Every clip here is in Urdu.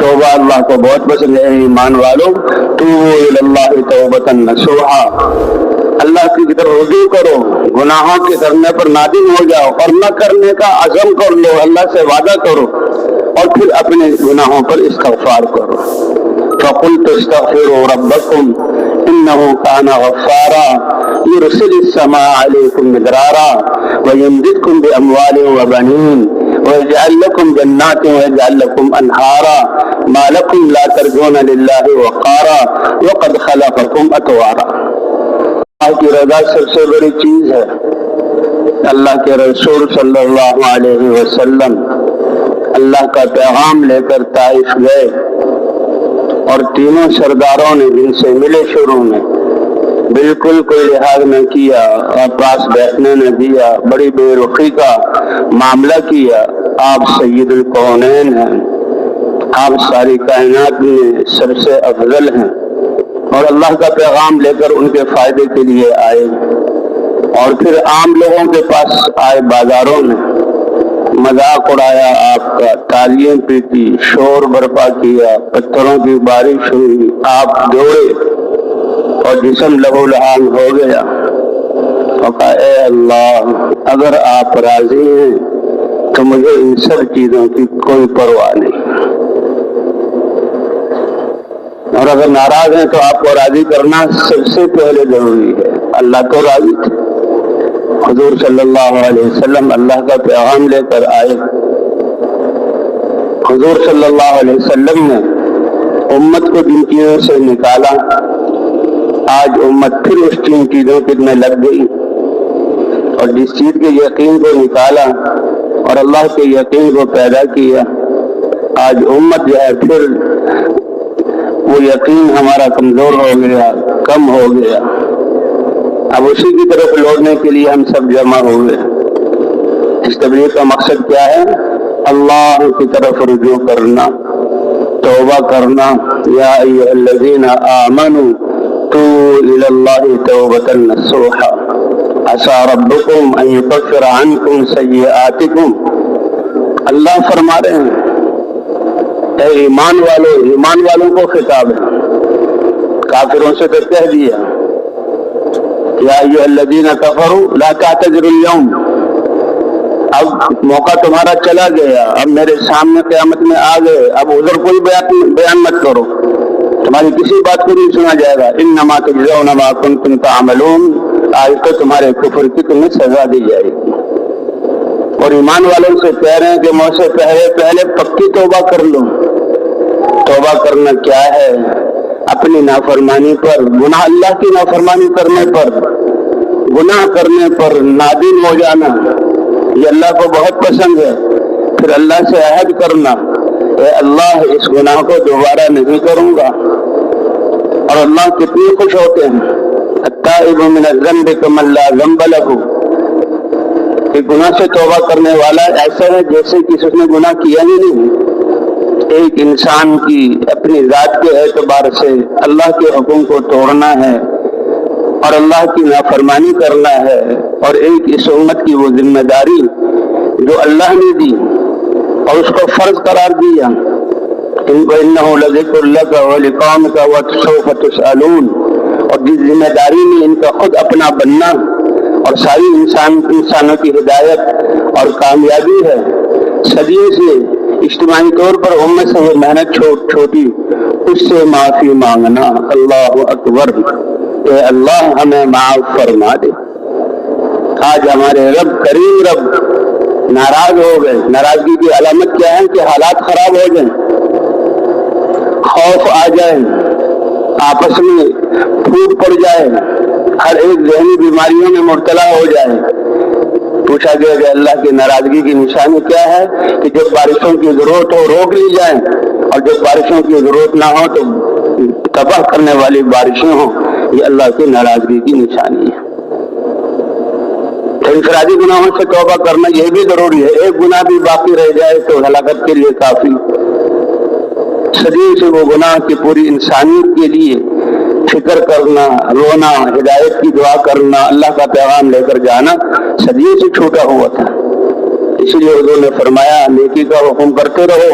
توبہ اللہ کو بہت پسند ہے ایمان والوں. توبوا الی اللہ توبۃ نصوحا، اللہ کی طرف رجوع کرو، گناہوں کے کرنے پر نادم ہو جاؤ اور نہ کرنے کا عزم کر لو، اللہ سے وعدہ کرو اور پھر اپنے گناہوں پر استغفار کرو. فقلت استغفروا ربکم انہ کان غفارا یرسل السماء علیکم مدرارا ویمددکم باموال وبنین ويجعل لكم جنات ويجعل لكم انہارا ما لكم لا ترجون للہ وقارا وقد خلقكم اطوارا. اللہ کی رضا سب سے بڑی چیز ہے. اللہ کے رسول صلی اللہ علیہ وسلم اللہ کا پیغام لے کر طائف گئے اور تینوں سرداروں نے جن سے ملے شروع میں بالکل کوئی لحاظ نہ کیا اور پاس بیٹھنے نہ دیا، بڑی بے رخی کا معاملہ کیا. آپ سید الکونین ہیں، آپ ساری کائنات میں سب سے افضل ہیں اور اللہ کا پیغام لے کر ان کے فائدے کے لیے آئے اور پھر عام لوگوں کے پاس آئے، بازاروں میں مذاق اڑایا، آپ کا تالیاں پیٹی، شور برپا کیا، پتھروں کی بارش ہوئی، آپ دوڑے اور جسم لہو لہان ہو گیا اور کہا اے اللہ اگر آپ راضی ہیں تو مجھے ان سب چیزوں کی کوئی پرواہ نہیں، اور اگر ناراض ہیں تو آپ کو راضی کرنا سب سے پہلے ضروری ہے. اللہ تو راضی تھے. حضور صلی اللہ علیہ وسلم اللہ کا پیغام لے کر آئے. حضور صلی اللہ علیہ وسلم نے امت کو جن چیزوں سے نکالا، آج امت پھر اس تین چیزوں میں لگ گئی، اور جس چیز کے یقین کو نکالا اور اللہ کے یقین کو پیدا کیا، آج امت جو ہے پھر وہ یقین ہمارا کمزور ہو گیا، کم ہو گیا. اب اسی کی طرف لوٹنے کے لیے ہم سب جمع ہوئے. اس تبلیغ کا مقصد کیا ہے؟ اللہ کی طرف رجوع کرنا، توبہ کرنا. یا ایھا الذین آمنوا توبوا الی اللہ توبۃ نصوحا عسیٰ ربکم ان یکفر عنکم سیئاتکم. اللہ فرما رہے ہیں اے ایمان والوں کو خطاب ہے، کافروں سے تو کہہ دیا یا ایھا الذین کفروا لا تعتذروا اليوم، اب موقع تمہارا چلا گیا، اب میرے سامنے قیامت میں آ گئے، اب عذر کوئی بیان مت کرو، تمہاری کسی بات کو نہیں سنا جائے گا. انما تجزون ما کنتم تعملون، آج تو تمہارے کفر کی تمہیں سزا دی جائے گی. اور ایمان والوں سے کہہ رہے ہیں کہ مجھ سے پہلے پکی توبہ کر لو. توبہ کرنا کیا ہے؟ اپنی نافرمانی پر، گناہ اللہ کی نافرمانی کرنے پر، گناہ کرنے پر نادم ہو جانا، یہ اللہ کو بہت پسند ہے. پھر اللہ سے عہد کرنا اے اللہ اس گناہ کو دوبارہ نہیں کروں گا. اور اللہ کتنے خوش ہوتے ہیں، التائب من الذنب کمن لا ذنب له، کہ گناہ سے توبہ کرنے والا ایسا ہے جیسے کسی نے گناہ کیا ہی نہیں. ایک انسان کی اپنی ذات کے اعتبار سے اللہ کے حکم کو توڑنا ہے اور اللہ کی نافرمانی کرنا ہے، اور ایک اس امت کی وہ ذمہ داری جو اللہ نے دی اور اس کو فرض قرار دیا، وَإِنَّهُ لَذِكْرٌ لَكَ وَلِقَوْمِكَ وَسَوْفَ تُسْأَلُونَ، اور جس ذمہ داری میں ان کا خود اپنا بننا اور ساری انسانوں کی ہدایت اور کامیابی ہے. صدیوں سے اجتماعی طور پر امت سے وہ محنت چھوٹی، اس سے معافی مانگنا. اللہ اکبر. اے اللہ ہمیں معاف فرما دے. آج ہمارے رب کریم رب ناراض ہو گئے. ناراضگی کی علامت کیا ہے؟ کہ حالات خراب ہو جائیں، خوف آ جائے، آپس میں پھوٹ پڑ جائے، ہر ایک ذہنی بیماریوں میں مبتلا ہو جائے. پوچھا گیا کہ اللہ کی ناراضگی کی نشانی کیا ہے؟ کہ جب بارشوں کی ضرورت ہو روک لی جائیں، اور جب بارشوں کی ضرورت نہ ہو تو تباہ کرنے والی بارشیں ہوں. یہ اللہ کی ناراضگی کی نشانی ہے. انفرادی گناہوں سے توبہ کرنا یہ بھی ضروری ہے. ایک گناہ بھی باقی رہ جائے تو ہلاکت کے لیے کافی. صدیوں سے وہ گناہ کی پوری انسانیت کے لیے فکر کرنا، رونا، ہدایت کی دعا کرنا، اللہ کا پیغام لے کر جانا صدیوں سے چھوٹا ہوا تھا. اس لیے حضور نے فرمایا نیکی کا حکم کرتے رہو،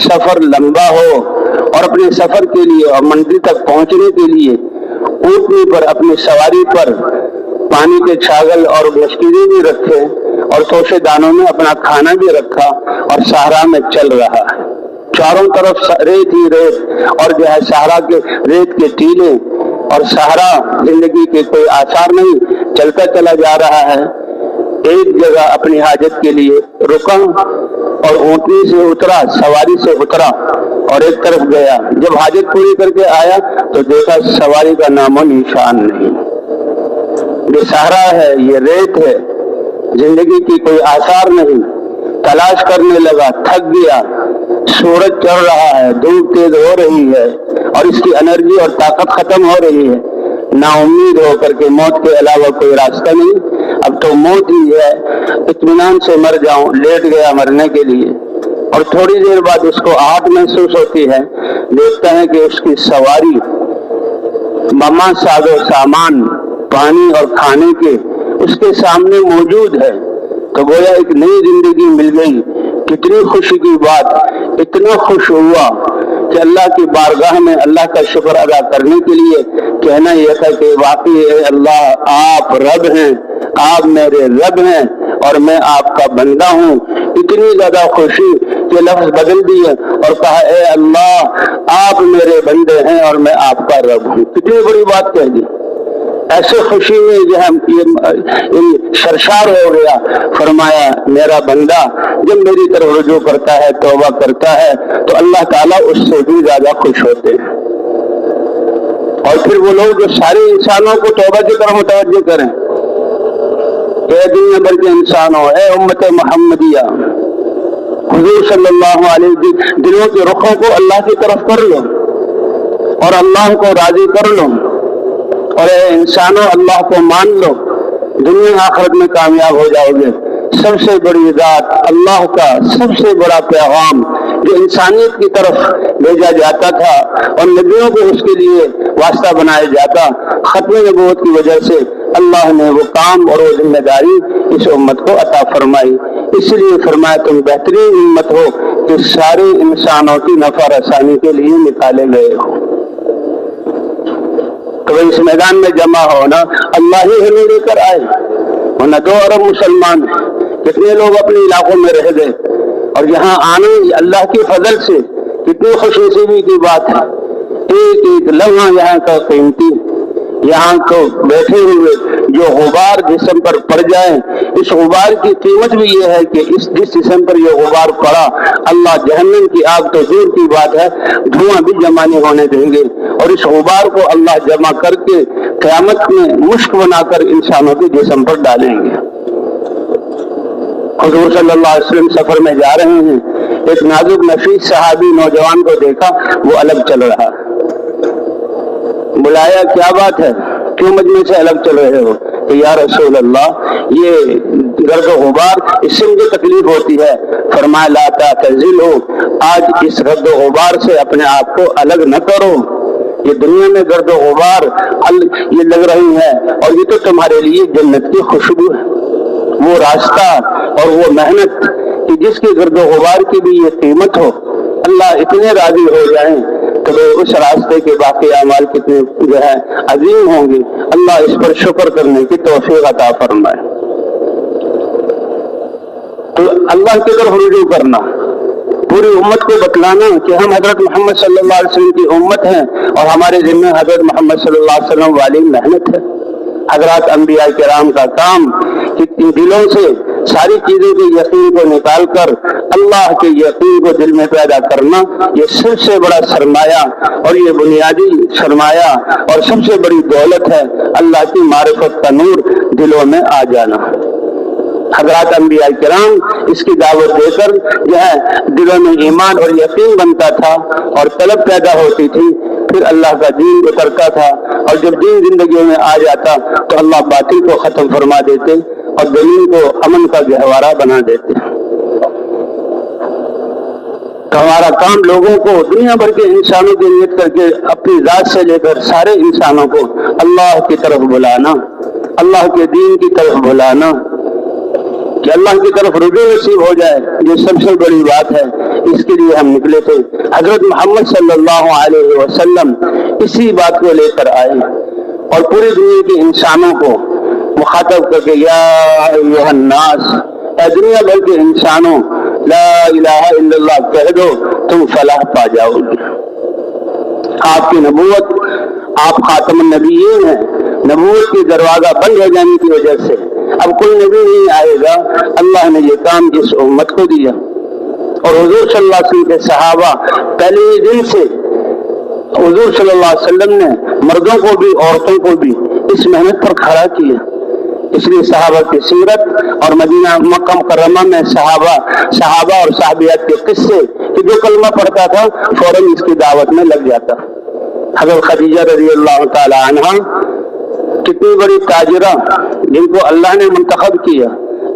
سفر لمبا ہو اور اپنے سفر کے لیے اور منزل تک پہنچنے کے لیے اونٹنی پر اپنی سواری پر پانی کے چھاگل اور مشکلیں بھی رکھے اور توشے دانوں میں اپنا کھانا بھی رکھا اور صحرا میں چل رہا ہے. چاروں طرف ریت ہی ریت اور جو ہے صحرا کے ریت کے ٹیلے اور صحرا زندگی کے کوئی آثار نہیں. چلتا چلا جا رہا ہے. ایک جگہ اپنی حاجت کے لیے رکا اور اونٹنی سے اترا, سواری سے اترا اور ایک طرف گیا. جب حاجت پوری کر کے آیا تو دیکھا سواری کا نام و نشان نہیں. یہ صحرا ہے, یہ ریت ہے, زندگی کی کوئی آثار نہیں. تلاش کرنے لگا, تھک گیا. سورج چڑھ رہا ہے, دھوپ تیز ہو رہی ہے اور اس کی انرجی اور طاقت ختم ہو رہی ہے. نا امید ہو کر کے موت کے علاوہ کوئی راستہ نہیں, اب تو موت ہی ہے, اطمینان سے مر جاؤں. لیٹ گیا مرنے کے لیے اور تھوڑی دیر بعد اس کو آہٹ محسوس ہوتی ہے. دیکھتا ہے کہ اس کی سواری مما ساز و سامان پانی اور کھانے کے اس کے سامنے موجود ہے. تو گویا ایک نئی زندگی مل گئی. کتنی خوشی کی بات, اتنا خوش ہوا کہ اللہ کی بارگاہ میں اللہ کا شکر ادا کرنے کے لیے کہنا یہ تھا کہ واقعی اے اللہ آپ رب ہیں, آپ میرے رب ہیں اور میں آپ کا بندہ ہوں. اتنی زیادہ خوشی کہ لفظ بدل دیے اور کہا اے اللہ آپ میرے بندے ہیں اور میں آپ کا رب ہوں. کتنی بڑی بات کہہ دی. ایسے خوشی میں جو ہے سرشار ہو گیا. فرمایا میرا بندہ جب میری طرف رجوع کرتا ہے, توبہ کرتا ہے تو اللہ تعالیٰ اس سے بھی زیادہ خوش ہوتے ہیں. اور پھر وہ لوگ جو سارے انسانوں کو توبہ کی طرف متوجہ کریں, اے دنیا بھر کے انسانوں, اے امت محمدیہ, حضور صلی اللہ علیہ وسلم دلوں کے رخوں کو اللہ کی طرف کر لو اور اللہ کو راضی کر لو. اور اے انسانوں اللہ کو مان لو, دنیا آخرت میں کامیاب ہو جاؤ گے. سب سے بڑی ذات اللہ کا سب سے بڑا پیغام جو انسانیت کی طرف بھیجا جاتا تھا اور نبیوں کو اس کے لیے واسطہ بنایا جاتا, ختم نبوت کی وجہ سے اللہ نے وہ کام اور وہ ذمہ داری اس امت کو عطا فرمائی. اس لیے فرمایا تم بہترین امت ہو کہ سارے انسانوں کی نفع رسانی کے لیے نکالے گئے ہو. تو اس میدان میں جمع ہونا اللہ ہی ہمیں لے کر آئے, ورنہ 2 ارب مسلمان ہیں. کتنے لوگ اپنے علاقوں میں رہ گئے اور یہاں آنے اللہ کی فضل سے کتنی خوش نصیبی کی بات ہے. ایک ایک لمحہ یہاں کا قیمتی, یہاں کو بیٹھے ہوئے جو غبار جسم پر پڑ جائے, اس غبار کی قیمت بھی یہ ہے کہ جس جسم پر یہ غبار پڑا اللہ جہنم کی آگ تو دور کی بات ہے دھواں بھی جمع نہیں ہونے دیں گے, اور اس غبار کو اللہ جمع کر کے قیامت میں مشک بنا کر انسانوں کے جسم پر ڈالیں گے. حضور صلی اللہ علیہ وسلم سفر میں جا رہے ہیں, ایک نازک نفیس صحابی نوجوان کو دیکھا, وہ الگ چل رہا. بلایا کیا بات ہے, کیوں مجمع سے الگ چل رہے ہو؟ کہ یا رسول اللہ یہ گرد و غبار اس سے مجھے تکلیف ہوتی ہے. فرمایا لا تعتزلوا, آج اس گرد و غبار سے اپنے آپ کو الگ نہ کرو. یہ دنیا میں گرد و غبار یہ لگ رہی ہے اور یہ تو تمہارے لیے جنت کی خوشبو ہے. وہ راستہ اور وہ محنت کہ جس کے گرد و غبار کی بھی یہ قیمت ہو, اللہ اتنے راضی ہو جائیں تو اس راستے کے باقی اعمال کتنے جو ہے عظیم ہوں گے. اللہ اس پر شکر کرنے کی توفیق عطا فرمائے. تو اللہ کی طرف رجوع کرنا, پوری امت کو بتلانا کہ ہم حضرت محمد صلی اللہ علیہ وسلم کی امت ہیں اور ہمارے ذمہ حضرت محمد صلی اللہ علیہ وسلم والی محنت ہے. حضرات انبیاء کرام کا کام کہ دلوں سے ساری چیزوں کے یقین کو نکال کر اللہ کے یقین کو دل میں پیدا کرنا, یہ سب سے بڑا سرمایہ اور یہ بنیادی سرمایہ اور سب سے بڑی دولت ہے. اللہ کی معرفت کا نور دلوں میں آ جانا. حضرات انبیاء کرام اس کی دعوت دے کر جو ہے دلوں میں ایمان اور یقین بنتا تھا اور طلب پیدا ہوتی تھی, پھر اللہ کا دین اترتا تھا, اور جب دین زندگیوں میں آ جاتا تو اللہ باطل کو ختم فرما دیتے اور زمین کو امن کا گہوارہ بنا دیتے. تو ہمارا کام لوگوں کو دنیا بھر کے انسانوں کی نیت کر کے اپنی ذات سے لے کر سارے انسانوں کو اللہ کی طرف بلانا, اللہ کے دین کی طرف بلانا. کہ اللہ کی طرف رجوع نصیب ہو جائے، یہ سب سے بڑی بات ہے، اس کے لیے ہم نکلے تھے۔ حضرت محمد صلی اللہ علیہ وسلم اسی بات کو لے کر آئے اور پوری دنیا کے انسانوں کو مخاطب کر کے یا ایھا الناس، اے دنیا بھر کے انسانوں، لا الہ الا اللہ کہہ دو، تم فلاح پا جاؤ گے۔ آپ کی نبوت، آپ خاتم النبیین ہیں، نبوت کی دروازہ بند ہو جانے کی وجہ سے اب کوئی نبی نہیں آئے گا۔ اللہ نے یہ کام اس امت کو دیا، اور حضور صلی اللہ علیہ وسلم کے صحابہ پہلے ہی دن سے حضور صلی اللہ علیہ وسلم نے مردوں کو بھی عورتوں کو بھی اس محنت پر کھڑا کیا۔ اس لیے صحابہ کی سیرت اور مدینہ مکہ مکرمہ میں صحابہ اور صحابیات کے قصے کہ جو کلمہ پڑھتا تھا فوراً اس کی دعوت میں لگ جاتا۔ حضرت خدیجہ رضی اللہ تعالی عنہا کتنی بڑی تاجرہ جن کو اللہ نے منتخب کیا،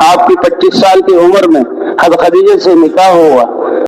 آپ کی 25 سال کی عمر میں حضرت خدیجہ سے نکاح ہوا